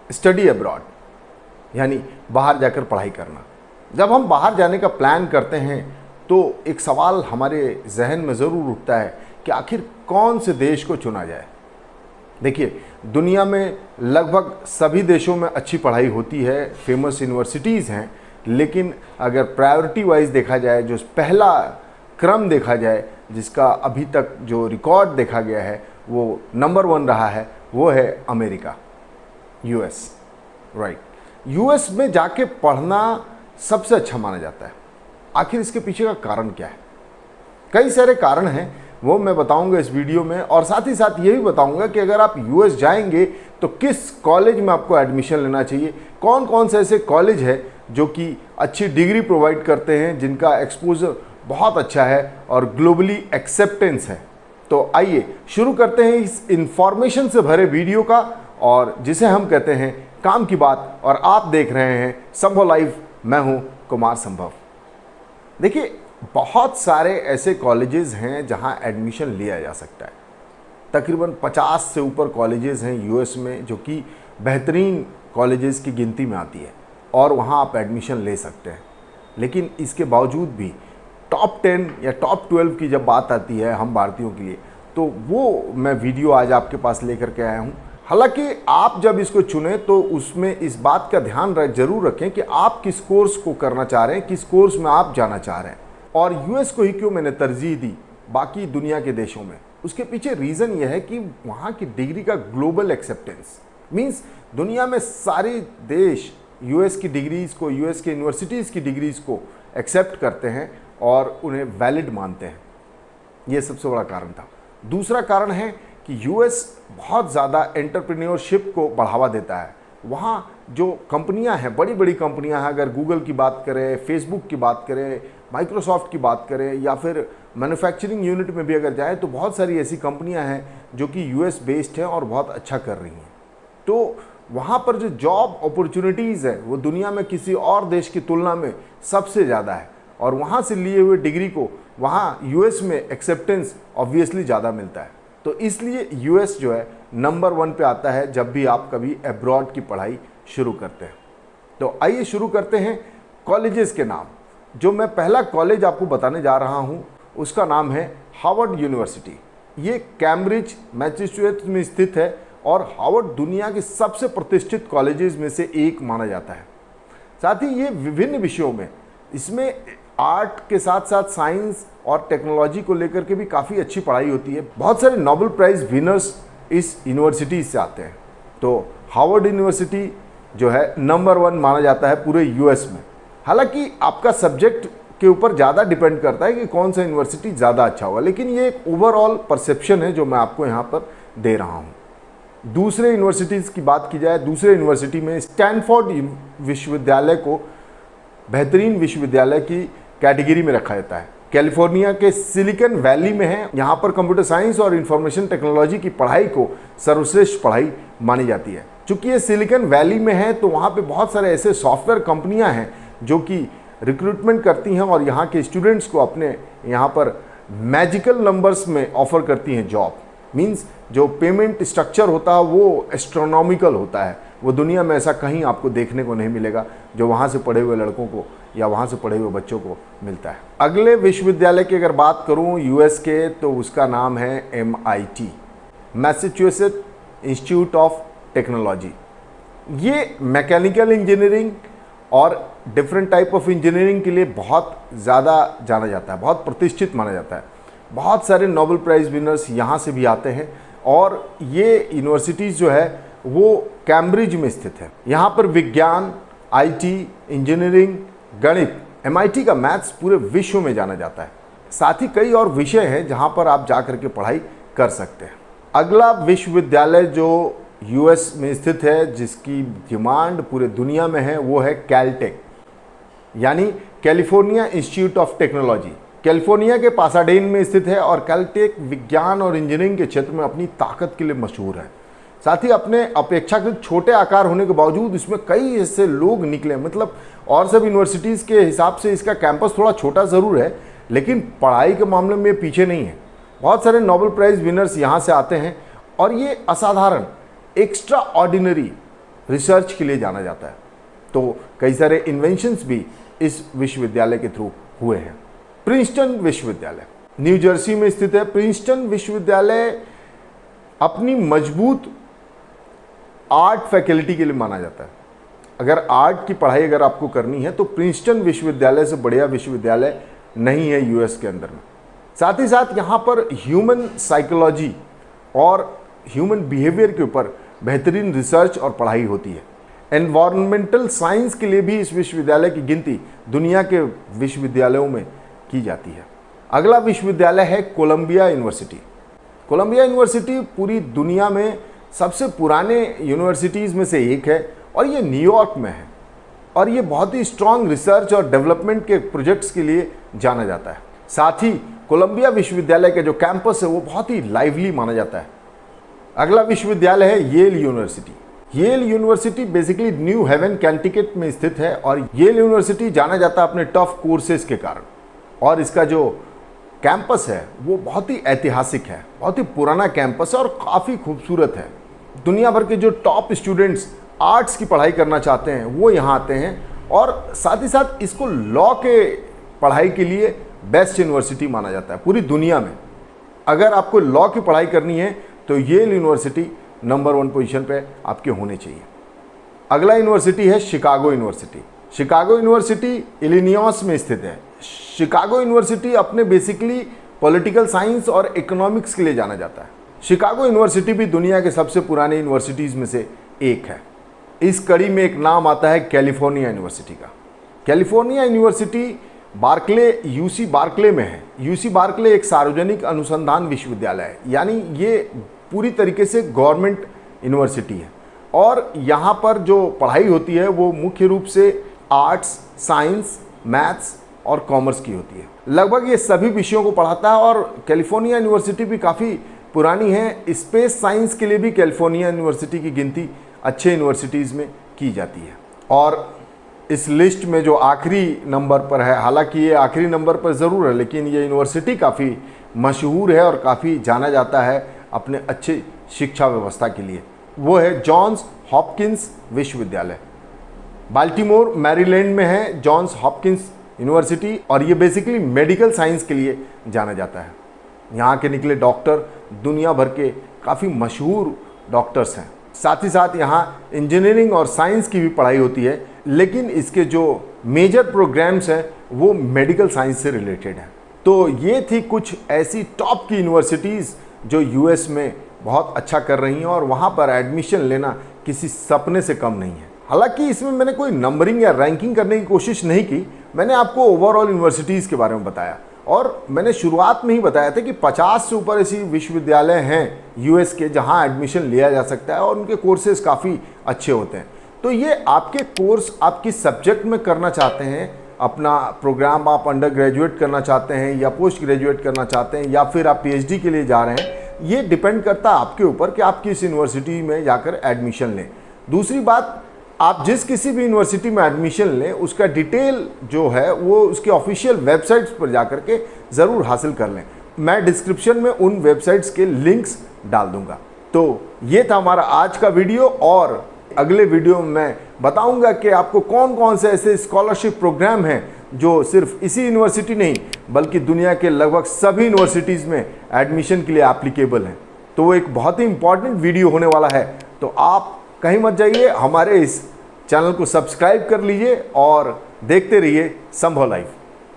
Study abroad, यानी बाहर जाकर पढ़ाई करना। जब हम बाहर जाने का प्लान करते हैं तो एक सवाल हमारे जहन में ज़रूर उठता है कि आखिर कौन से देश को चुना जाए। देखिए, दुनिया में लगभग सभी देशों में अच्छी पढ़ाई होती है, फेमस यूनिवर्सिटीज़ हैं, लेकिन अगर प्रायोरिटी वाइज देखा जाए, जो पहला क्रम देखा जाए, जिसका अभी तक जो रिकॉर्ड देखा गया है वो नंबर 1 रहा है, वो है अमेरिका, यूएस। राइट, यूएस में जाके पढ़ना सबसे अच्छा माना जाता है। आखिर इसके पीछे का कारण क्या है? कई सारे कारण हैं, वो मैं बताऊंगा इस वीडियो में, और साथ ही साथ ये भी बताऊंगा कि अगर आप यूएस जाएंगे तो किस कॉलेज में आपको एडमिशन लेना चाहिए, कौन कौन से ऐसे कॉलेज है जो कि अच्छी डिग्री प्रोवाइड करते हैं, जिनका एक्सपोजर बहुत अच्छा है और ग्लोबली एक्सेप्टेंस है। तो आइए शुरू करते हैं इस इंफॉर्मेशन से भरे वीडियो का, और जिसे हम कहते हैं काम की बात, और आप देख रहे हैं संभव लाइव। मैं हूं कुमार संभव। देखिए, बहुत सारे ऐसे कॉलेजेस हैं जहां एडमिशन लिया जा सकता है। तकरीबन 50 से ऊपर कॉलेजेस हैं यूएस में जो कि बेहतरीन कॉलेजेस की गिनती में आती है, और वहां आप एडमिशन ले सकते हैं। लेकिन इसके बावजूद भी टॉप 10 या टॉप 12 की जब बात आती है हम भारतीयों के लिए, तो वो मैं वीडियो आज आपके पास लेकर के आया हूँ। हालांकि आप जब इसको चुनें तो उसमें इस बात का ध्यान जरूर रखें कि आप किस कोर्स को करना चाह रहे हैं, किस कोर्स में आप जाना चाह रहे हैं, और यूएस को ही क्यों मैंने तरजीह दी बाकी दुनिया के देशों में। उसके पीछे रीज़न यह है कि वहाँ की डिग्री का ग्लोबल एक्सेप्टेंस, मीन्स दुनिया में सारे देश यूएस की डिग्रीज़ को, यूएस के यूनिवर्सिटीज़ की डिग्रीज़ को एक्सेप्ट करते हैं और उन्हें वैलिड मानते हैं। ये सबसे बड़ा कारण था। दूसरा कारण है कि यूएस बहुत ज़्यादा एंटरप्रेन्योरशिप को बढ़ावा देता है। वहाँ जो कंपनियां हैं, बड़ी बड़ी कंपनियां हैं, अगर गूगल की बात करें, फेसबुक की बात करें, माइक्रोसॉफ्ट की बात करें, या फिर मैन्युफैक्चरिंग यूनिट में भी अगर जाएँ तो बहुत सारी ऐसी कंपनियां हैं जो कि यूएस बेस्ड हैं और बहुत अच्छा कर रही हैं। तो वहाँ पर जो जॉब अपॉर्चुनिटीज़ है वो दुनिया में किसी और देश की तुलना में सबसे ज़्यादा है, और वहाँ से लिए हुए डिग्री को वहाँ यूएस में एक्सेप्टेंस ऑब्वियसली ज़्यादा मिलता है। तो इसलिए यूएस जो है नंबर 1 पे आता है जब भी आप कभी अब्रॉड की पढ़ाई शुरू करते हैं। तो आइए शुरू करते हैं कॉलेजेस के नाम। जो मैं पहला कॉलेज आपको बताने जा रहा हूँ उसका नाम है हार्वर्ड यूनिवर्सिटी। ये कैम्ब्रिज मैसेच्यूसेट्स में स्थित है, और हार्वर्ड दुनिया के सबसे प्रतिष्ठित कॉलेजेस में से एक माना जाता है। साथ ही ये विभिन्न विषयों में, इसमें आर्ट के साथ साथ साइंस और टेक्नोलॉजी को लेकर के भी काफ़ी अच्छी पढ़ाई होती है। बहुत सारे नोबेल प्राइज़ विनर्स इस यूनिवर्सिटी से आते हैं। तो हार्वर्ड यूनिवर्सिटी जो है नंबर 1 माना जाता है पूरे यूएस में। हालांकि आपका सब्जेक्ट के ऊपर ज़्यादा डिपेंड करता है कि कौन सा यूनिवर्सिटी ज़्यादा अच्छा होगा, लेकिन ये एक ओवरऑल परसेप्शन है जो मैं आपको यहाँ पर दे रहा हूँ। दूसरे यूनिवर्सिटीज़ की बात की जाए, दूसरे यूनिवर्सिटी में स्टैनफोर्ड विश्वविद्यालय को बेहतरीन विश्वविद्यालय की कैटेगरी में रखा जाता है। कैलिफोर्निया के सिलिकॉन वैली में है। यहाँ पर कंप्यूटर साइंस और इंफॉर्मेशन टेक्नोलॉजी की पढ़ाई को सर्वश्रेष्ठ पढ़ाई मानी जाती है। चूँकि ये सिलिकॉन वैली में है तो वहाँ पे बहुत सारे ऐसे सॉफ्टवेयर कंपनियाँ हैं जो कि रिक्रूटमेंट करती हैं और यहाँ के स्टूडेंट्स को अपने यहाँ पर मैजिकल नंबर्स में ऑफर करती हैं जॉब। मीन्स जो पेमेंट स्ट्रक्चर होता है वो एस्ट्रोनॉमिकल होता है। वो दुनिया में ऐसा कहीं आपको देखने को नहीं मिलेगा जो वहाँ से पढ़े हुए लड़कों को या वहाँ से पढ़े हुए बच्चों को मिलता है। अगले विश्वविद्यालय की अगर बात करूँ यूएस के, तो उसका नाम है MIT, Massachusetts institute of technology. ये मैकेनिकल इंजीनियरिंग और डिफरेंट टाइप ऑफ इंजीनियरिंग के लिए बहुत ज़्यादा जाना जाता है, बहुत प्रतिष्ठित माना जाता है। बहुत सारे नोबेल प्राइज़ विनर्स यहाँ से भी आते हैं, और ये यूनिवर्सिटीज़ जो है वो कैम्ब्रिज में स्थित है। यहाँ पर विज्ञान, IT, इंजीनियरिंग, गणित, MIT का मैथ्स पूरे विश्व में जाना जाता है। साथ ही कई और विषय हैं जहाँ पर आप जा कर के पढ़ाई कर सकते हैं। अगला विश्वविद्यालय जो यूएस में स्थित है, जिसकी डिमांड पूरे दुनिया में है, वो है कैलटेक, यानी California institute of technology. California के पासाडेन में स्थित है, और कैलटेक विज्ञान और इंजीनियरिंग के क्षेत्र में अपनी ताकत के लिए मशहूर है। साथ ही अपने अपेक्षाकृत छोटे आकार होने के बावजूद इसमें कई ऐसे लोग निकले, मतलब और सब यूनिवर्सिटीज़ के हिसाब से इसका कैंपस थोड़ा छोटा ज़रूर है, लेकिन पढ़ाई के मामले में पीछे नहीं है। बहुत सारे नोबेल प्राइज़ विनर्स यहाँ से आते हैं, और ये असाधारण, एक्स्ट्रा ऑर्डिनरी रिसर्च के लिए जाना जाता है। तो कई सारे इन्वेंशंस भी इस विश्वविद्यालय के थ्रू हुए हैं। प्रिंसटन विश्वविद्यालय न्यू जर्सी में स्थित है। प्रिंसटन विश्वविद्यालय अपनी मजबूत आर्ट फैकल्टी के लिए माना जाता है। अगर आर्ट की पढ़ाई अगर आपको करनी है तो प्रिंसटन विश्वविद्यालय से बढ़िया विश्वविद्यालय नहीं है यूएस के अंदर में। साथ ही साथ यहाँ पर ह्यूमन साइकोलॉजी और ह्यूमन बिहेवियर के ऊपर बेहतरीन रिसर्च और पढ़ाई होती है। एनवायरमेंटल साइंस के लिए भी इस विश्वविद्यालय की गिनती दुनिया के विश्वविद्यालयों में की जाती है। अगला विश्वविद्यालय है कोलंबिया यूनिवर्सिटी। कोलंबिया यूनिवर्सिटी पूरी दुनिया में सबसे पुराने यूनिवर्सिटीज़ में से एक है और ये न्यूयॉर्क में है और ये बहुत ही स्ट्रॉन्ग रिसर्च और डेवलपमेंट के प्रोजेक्ट्स के लिए जाना जाता है। साथ ही कोलंबिया विश्वविद्यालय का जो कैंपस है वो बहुत ही लाइवली माना जाता है। अगला विश्वविद्यालय है Yale university. Yale university basically New Haven Connecticut में स्थित है और येल यूनिवर्सिटी जाना जाता है अपने टफ कोर्सेज के कारण और इसका जो कैंपस है वो बहुत ही ऐतिहासिक है, बहुत ही पुराना कैंपस है और काफ़ी खूबसूरत है। दुनिया भर के जो टॉप स्टूडेंट्स आर्ट्स की पढ़ाई करना चाहते हैं वो यहाँ आते हैं और साथ ही साथ इसको लॉ के पढ़ाई के लिए बेस्ट यूनिवर्सिटी माना जाता है पूरी दुनिया में। अगर आपको लॉ की पढ़ाई करनी है तो येल यूनिवर्सिटी नंबर 1 पोजीशन पे आपके होने चाहिए। अगला यूनिवर्सिटी है Chicago university. Chicago university Illinois में स्थित है। शिकागो यूनिवर्सिटी अपने बेसिकली पॉलिटिकल साइंस और इकोनॉमिक्स के लिए जाना जाता है। शिकागो यूनिवर्सिटी भी दुनिया के सबसे पुराने यूनिवर्सिटीज़ में से एक है। इस कड़ी में एक नाम आता है कैलिफोर्निया यूनिवर्सिटी का। California university Berkeley UC Berkeley में है। यूसी बार्कले एक सार्वजनिक अनुसंधान विश्वविद्यालय है, यानी ये पूरी तरीके से गवर्नमेंट यूनिवर्सिटी है और यहाँ पर जो पढ़ाई होती है वो मुख्य रूप से आर्ट्स, साइंस, मैथ्स और कॉमर्स की होती है। लगभग ये सभी विषयों को पढ़ाता है और कैलिफोर्निया यूनिवर्सिटी भी काफ़ी पुरानी है। स्पेस साइंस के लिए भी कैलिफोर्निया यूनिवर्सिटी की गिनती अच्छे यूनिवर्सिटीज़ में की जाती है। और इस लिस्ट में जो आखिरी नंबर पर है, हालांकि ये आखिरी नंबर पर ज़रूर है, लेकिन ये यूनिवर्सिटी काफ़ी मशहूर है और काफ़ी जाना जाता है अपने अच्छे शिक्षा व्यवस्था के लिए, वो है जॉन्स हॉपकिंस विश्वविद्यालय। बाल्टीमोर मैरीलैंड में है जॉन्स हॉपकिंस यूनिवर्सिटी और ये बेसिकली मेडिकल साइंस के लिए जाना जाता है। यहाँ के निकले डॉक्टर दुनिया भर के काफ़ी मशहूर डॉक्टर्स हैं। साथ ही साथ यहाँ इंजीनियरिंग और साइंस की भी पढ़ाई होती है, लेकिन इसके जो मेजर प्रोग्राम्स हैं वो मेडिकल साइंस से रिलेटेड हैं। तो ये थी कुछ ऐसी टॉप की यूनिवर्सिटीज़ जो यूएस में बहुत अच्छा कर रही हैं और वहाँ पर एडमिशन लेना किसी सपने से कम नहीं है। हालांकि इसमें मैंने कोई नंबरिंग या रैंकिंग करने की कोशिश नहीं की, मैंने आपको ओवरऑल यूनिवर्सिटीज़ के बारे में बताया और मैंने शुरुआत में ही बताया था कि 50 से ऊपर ऐसी विश्वविद्यालय हैं यूएस के जहां एडमिशन लिया जा सकता है और उनके कोर्सेज काफ़ी अच्छे होते हैं। तो ये आपके कोर्स आप किस सब्जेक्ट में करना चाहते हैं, अपना प्रोग्राम आप अंडर ग्रेजुएट करना चाहते हैं या पोस्ट ग्रेजुएट करना चाहते हैं या फिर आप पीएचडी के लिए जा रहे हैं, ये डिपेंड करता है आपके ऊपर कि आप किस यूनिवर्सिटी में जाकर एडमिशन लें। दूसरी बात, आप जिस किसी भी यूनिवर्सिटी में एडमिशन लें उसका डिटेल जो है वो उसके ऑफिशियल वेबसाइट्स पर जाकर के ज़रूर हासिल कर लें। मैं डिस्क्रिप्शन में उन वेबसाइट्स के लिंक्स डाल दूंगा। तो ये था हमारा आज का वीडियो और अगले वीडियो में मैं बताऊंगा कि आपको कौन कौन से ऐसे स्कॉलरशिप प्रोग्राम हैं जो सिर्फ इसी यूनिवर्सिटी नहीं बल्कि दुनिया के लगभग सभी यूनिवर्सिटीज़ में एडमिशन के लिए एप्लीकेबल हैं। तो वो एक बहुत ही इंपॉर्टेंट वीडियो होने वाला है, तो आप कहीं मत जाइए, हमारे इस चैनल को सब्सक्राइब कर लीजिए और देखते रहिए संभव लाइफ।